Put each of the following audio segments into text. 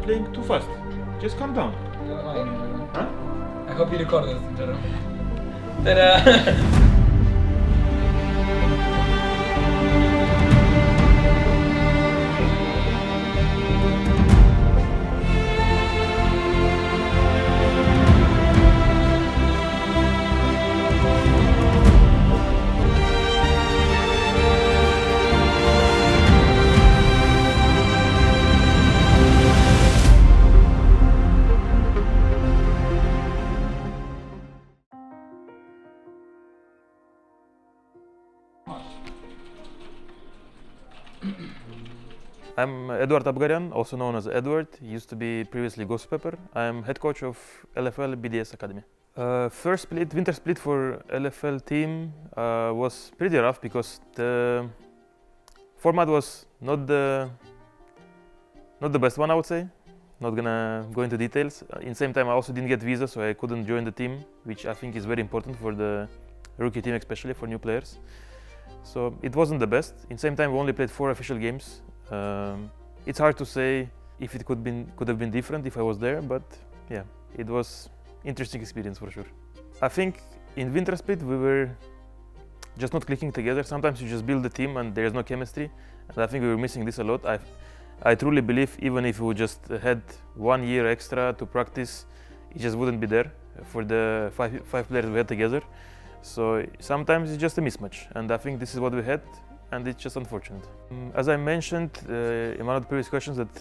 playing too fast. Just calm down. Huh? I hope you record this, Jerome. Ta-da! I'm Edward Abgaryan, also known as Edward. Used to be previously Ghost Pepper. I'm head coach of LFL BDS Academy. First split, winter split for LFL team was pretty rough because the format was not the best one, I would say. Not gonna go into details. In the same time, I also didn't get visa, so I couldn't join the team, which I think is very important for the rookie team, especially for new players. So it wasn't the best. In the same time, we only played 4 official games. It's hard to say if it could have been different if I was there, but yeah, it was interesting experience for sure. I think in winter split we were just not clicking together. Sometimes you just build a team and there is no chemistry, and I think we were missing this a lot. I truly believe even if we just had 1 year extra to practice, it just wouldn't be there for the five players we had together. So sometimes it's just a mismatch, and I think this is what we had, and it's just unfortunate. As I mentioned in one of the previous questions, that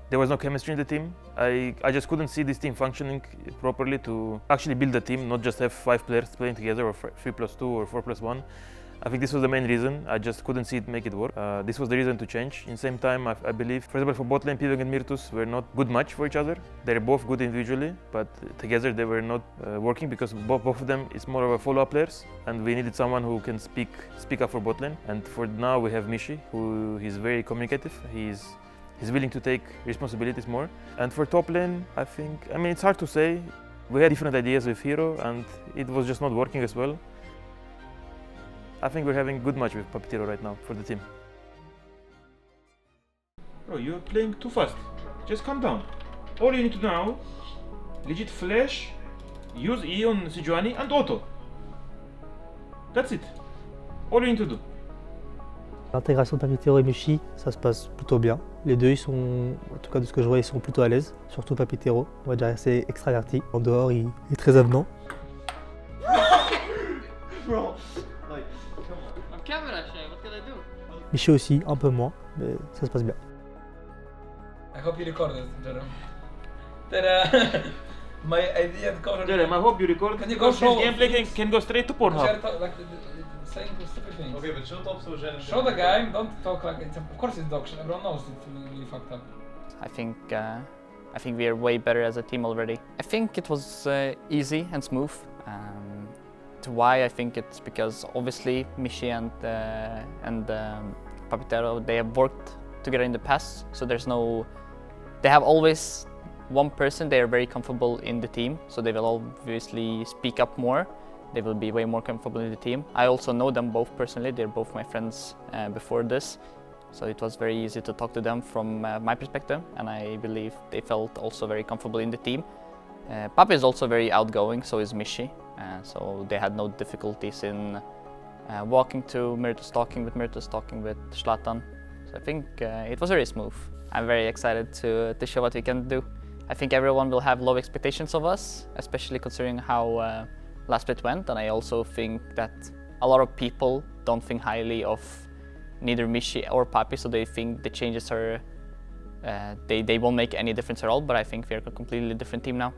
there was no chemistry in the team. I just couldn't see this team functioning properly to actually build a team, not just have 5 players playing together, or 3+2 or 4+1. I think this was the main reason. I just couldn't see it make it work. This was the reason to change. In the same time, I believe, for example, for bot lane, Piveng and Myrtus were not good match for each other. They're both good individually, but together they were not working because both of them is more of a follow-up players, and we needed someone who can speak up for bot lane. And for now, we have Mishi, who is very communicative. He's willing to take responsibilities more. And for top lane, I mean, it's hard to say. We had different ideas with Hero, and it was just not working as well. I think we're having a good match with Papitero right now for the team. Bro, you're playing too fast. Just calm down. All you need to do now, legit flash, use E on Sejuani and auto. That's it. All you need to do. L'intégration de Papitero et Mishi, ça se passe plutôt bien. Les deux, ils sont, en tout cas de ce que je vois, ils sont plutôt à l'aise. Surtout Papitero, on va dire assez extraverti. En dehors, il est très avenant. Bro. Camera share, what can I do? Michi aussi, un peu moins, mais ça se passe bien. I hope you record this, Jerome. Ta-da! My idea to cover. Jerem, I hope you record. Can you go because show this gameplay can go straight to Pornhub. Like saying stupid things. Okay, but show top so Jerem. Show the guy, don't talk like it's. Of course it's dog shit. Everyone knows it's really fucked up. I think we are way better as a team already. I think it was easy and smooth. Why? I think it's because obviously Mishi and Papitero, they have worked together in the past, so they have always one person they are very comfortable in the team, so they will obviously speak up more. They will be way more comfortable in the team. I also know them both personally. They're both my friends before this, so it was very easy to talk to them from my perspective, and I believe they felt also very comfortable in the team. Papi is also very outgoing, so is Mishi. So they had no difficulties in walking to Myrtus, talking with Zlatan. So I think it was very smooth. I'm very excited to show what we can do. I think everyone will have low expectations of us, especially considering how last split went. And I also think that a lot of people don't think highly of neither Mishi or Papi, so they think the changes are, they won't make any difference at all, but I think we're a completely different team now.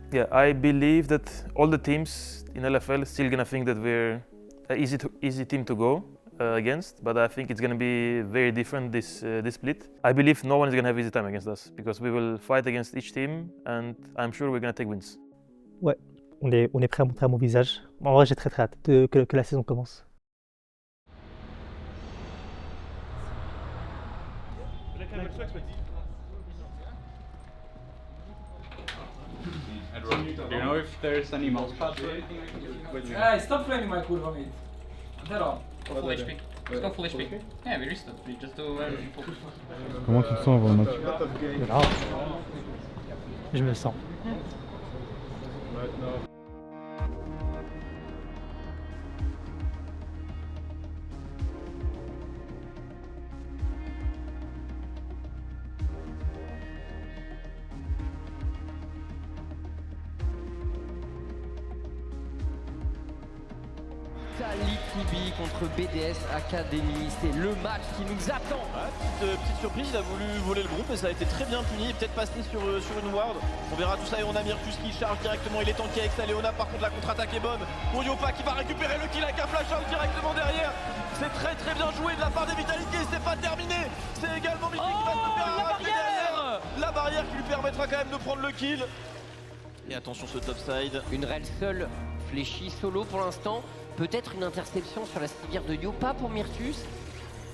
Yeah, I believe that all the teams in LFL still gonna think that we're an easy team to go against, but I think it's gonna be very different this split. I believe no one is gonna have easy time against us because we will fight against each team, and I'm sure we're gonna take wins. Ouais, on est prêt à montrer à mon visage. En vrai, j'ai très hâte que la saison commence. Do you know if there's any mouse pads or anything I can use? Hey, stop playing my kurwa meat. Zero. Full HP. Let's go full HP. Yeah, we restart. We just do everything full. Comment tu te sens avant le match? Là, je me sens. LFL contre BDS Academy, c'est le match qui nous attend. Petite surprise, il a voulu voler le groupe et ça a été très bien puni, peut-être passé sur une ward. On verra tout ça et on a Myrtus qui charge directement, il est tanké avec sa Léona, par contre la contre-attaque est bonne. Pour Yopa qui va récupérer le kill avec un flash out directement derrière. C'est très bien joué de la part des Vitalités, c'est pas terminé. C'est également Mickey qui va se faire arracher derrière. La barrière qui lui permettra quand même de prendre le kill. Et attention ce topside. Une rail seule fléchie solo pour l'instant. Peut-être une interception sur la civière de Yopa pour Myrtus.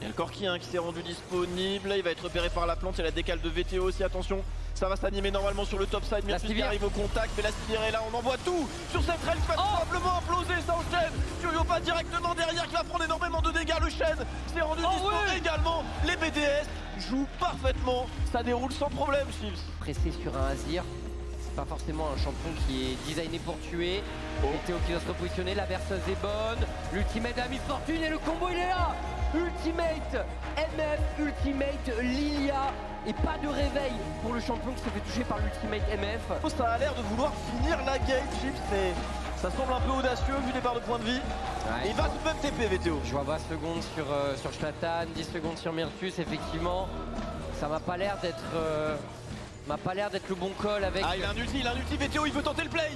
Il y a le Corki qui s'est rendu disponible, il va être repéré par la plante, il y a la décale de VTO aussi, attention. Ça va s'animer normalement sur le topside, Myrtus qui arrive au contact, mais la civière est là, on envoie tout sur cette rail qui va tout simplement imploser, ça enchaîne sur Yopa directement derrière qui va prendre énormément de dégâts, le chêne s'est rendu disponible également. Les BDS jouent parfaitement, ça déroule sans problème, Chips. Pressé sur un Azir. Pas forcément un champion qui est designé pour tuer. Théo qui doit se repositionner, la berceuse est bonne. L'ultimate de la Fortune et le combo il est là. Ultimate MF, Ultimate Lilia. Et pas de réveil pour le champion qui s'est fait toucher par l'Ultimate MF. Ça a l'air de vouloir finir la game, Chips, mais ça semble un peu audacieux vu les barres de points de vie. Ouais, et il va tout de même TP VTO. Je vois 20 secondes sur Schlatan, 10 secondes sur Myrtus, effectivement. Ça m'a pas l'air d'être... le bon call avec... Ah, il a un ulti VTO, il veut tenter le play.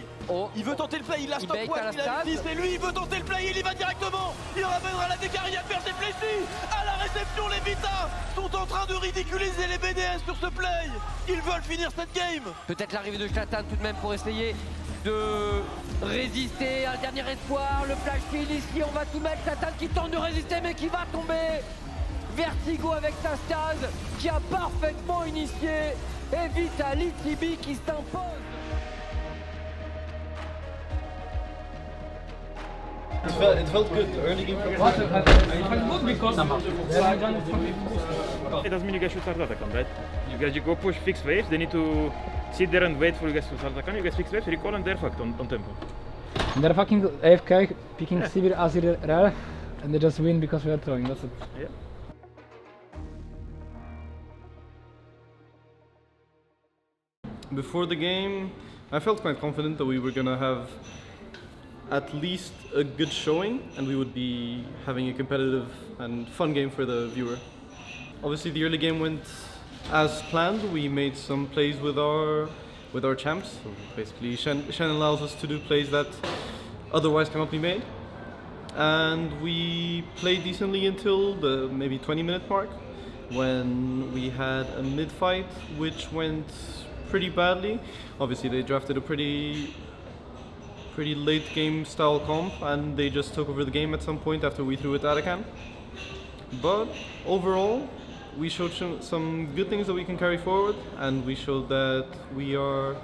Il veut tenter le play, il a stop bait watch, à la il a ulti, stade. c'est lui, il veut tenter le play, il y va directement. Il ramènera la décarrière vers ses fléchis. À la réception, les Vita sont en train de ridiculiser les BDS sur ce play. Ils veulent finir cette game. Peut-être l'arrivée de Schlatan tout de même pour essayer de résister. Un dernier espoir, le flash kill ici, on va tout mettre. Schlatan qui tente de résister mais qui va tomber. Vertigo avec sa stase qui a parfaitement initié. Et Vitality qui s'impose. It felt good. Early game progression. It doesn't mean you guys should start attack, right? You guys go push, fix waves, they need to sit there and wait for you guys to start attack. You guys fix waves, recall and they're fucked on tempo. They're fucking AFK, picking Sivir, Azir, Rare, and they just win because we are throwing, that's it. Yeah. Before the game, I felt quite confident that we were gonna have at least a good showing and we would be having a competitive and fun game for the viewer. Obviously the early game went as planned. We made some plays with our champs. So basically Shen allows us to do plays that otherwise cannot be made. And we played decently until the maybe 20-minute mark when we had a mid-fight which went pretty badly. Obviously they drafted a pretty late game style comp and they just took over the game at some point after we threw it Atakan. But overall we showed some good things that we can carry forward and we showed that we are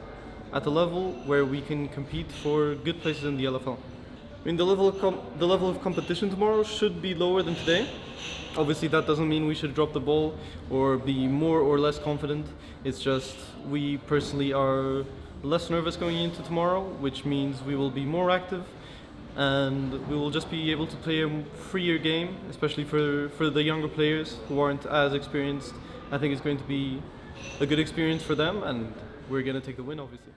at a level where we can compete for good places in the LFL. I mean, the level of competition tomorrow should be lower than today. Obviously that doesn't mean we should drop the ball or be more or less confident. It's just we personally are less nervous going into tomorrow, which means we will be more active and we will just be able to play a freer game, especially for the younger players who aren't as experienced. I think it's going to be a good experience for them and we're going to take the win, obviously.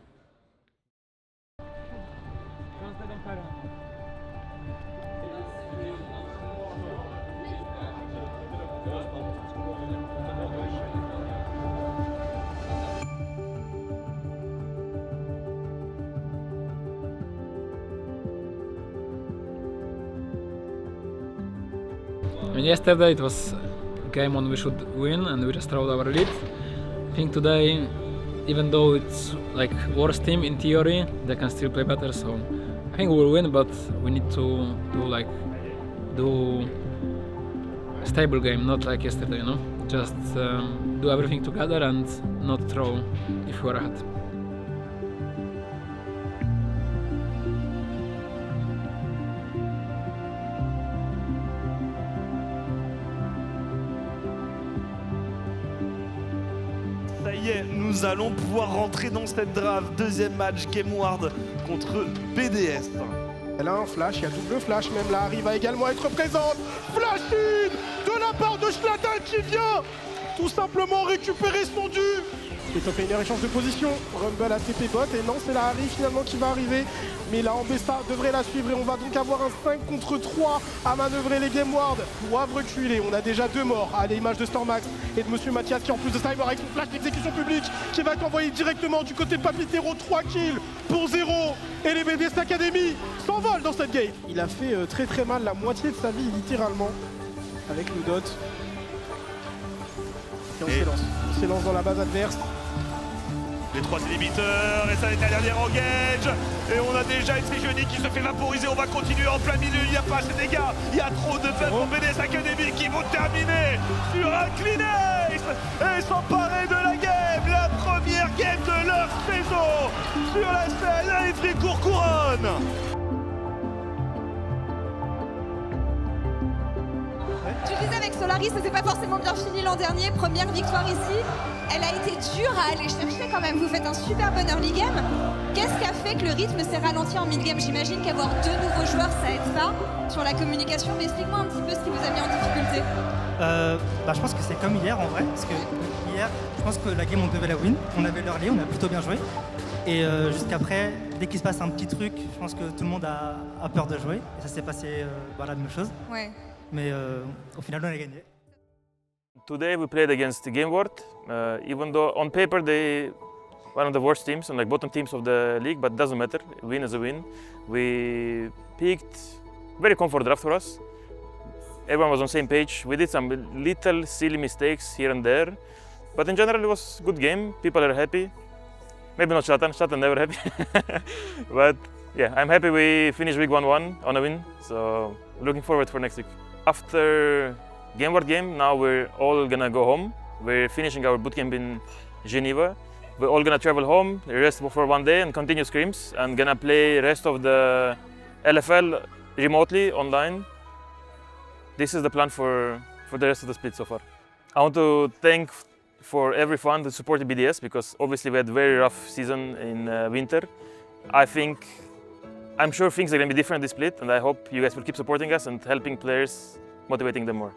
I mean, yesterday it was a game when we should win and we just rolled our lead. I think today, even though it's like worst team in theory, they can still play better. So I think we will win, but we need to do a stable game, not like yesterday, you know. Just do everything together and not throw if we are ahead. y est, nous allons pouvoir rentrer dans cette draft. Deuxième match, Game Ward contre BDS. Elle a un flash, il y a double flash même là, Harry va également être présente. Flash in de la part de Schlatten qui vient tout simplement récupérer son dû. Les top laners échange de position, Rumble à TP bot et non c'est la Harry finalement qui va arriver. Mais la Ambessa devrait la suivre et on va donc avoir un 5 contre 3 à manœuvrer. Les Game Ward doivent reculer, on a déjà 2 morts à l'image de Stormax et de Monsieur Mathias qui en plus de ça il va avec son flash d'exécution publique qui va être envoyé directement du côté de Papitero. 3 kills pour 0 et les BDS Academy s'envolent dans cette game. Il a fait très mal la moitié de sa vie littéralement avec le dot. Et on s'élance dans la base adverse. Les 3 inhibiteurs, et ça va être la dernière engage. Et on a déjà une Sejuani qui se fait vaporiser. On va continuer en plein milieu. Il n'y a pas assez de dégâts. Il y a trop de fans pour BDS Academy qui vont terminer sur un clean ace et s'emparer de la game. La première game de leur saison sur la scène à Ivry-Courcouronne. Tu disais avec Solaris, ça s'est pas forcément bien fini l'an dernier. Première victoire ici. Elle a été dure à aller chercher quand même. Vous faites un super bon early game. Qu'est-ce qui a fait que le rythme s'est ralenti en mid-game? J'imagine qu'avoir 2 nouveaux joueurs, ça aide pas sur la communication. Mais explique-moi un petit peu ce qui vous a mis en difficulté. Je pense que c'est comme hier en vrai. Parce que hier, je pense que la game, on devait la win. On avait l'early, on a plutôt bien joué. Et jusqu'après, dès qu'il se passe un petit truc, je pense que tout le monde a peur de jouer. Et ça s'est passé la même chose. Ouais. Mais au final, on a gagné. Today we played against Game Ward, even though on paper they one of the worst teams and like bottom teams of the league, but doesn't matter. Win is a win. We picked very comfort draft for us. Everyone was on the same page. We did some little silly mistakes here and there, but in general it was a good game. People are happy. Maybe not Schlatten. Schlatten never happy, but yeah, I'm happy we finished week 1-1 on a win. So looking forward for next week. After Game Ward game, now we're all gonna go home. We're finishing our bootcamp in Geneva. We're all gonna travel home, rest for 1 day and continue scrims and gonna play rest of the LFL remotely online. This is the plan for the rest of the split so far. I want to thank for every fan that supported BDS because obviously we had a very rough season in winter. I'm sure things are going to be different this split and I hope you guys will keep supporting us and helping players, motivating them more.